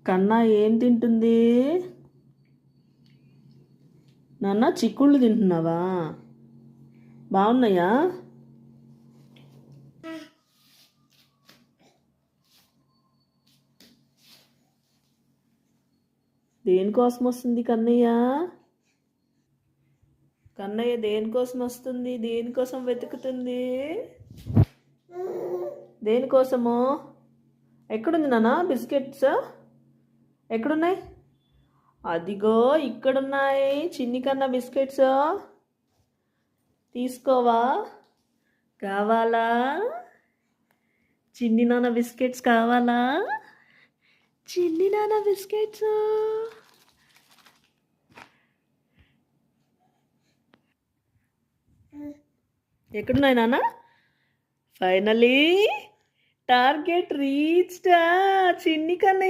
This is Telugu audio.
కన్నా ఏం తింటుంది? నాన్న చిక్కుళ్ళు తింటున్నావా? బాగున్నాయా? దేనికోసం వస్తుంది కన్నయ్య? కన్నయ్య దేనికోసం వస్తుంది? దేనికోసం వెతుకుతుంది? దేనికోసము? ఎక్కడుంది నాన్న బిస్కెట్స్? ఎక్కడున్నాయి? అదిగో ఇక్కడున్నాయి చిన్ని కన్నా బిస్కెట్స్. తీసుకోవా? కావాలా? చిన్ని నాన్న బిస్కెట్స్ కావాలా? చిన్ని నాన్న బిస్కెట్స్. ఎక్కడున్నాయి నాన్న? ఫైనలీ టార్గెట్ రీచ్డ్ చిన్ని కన్నా.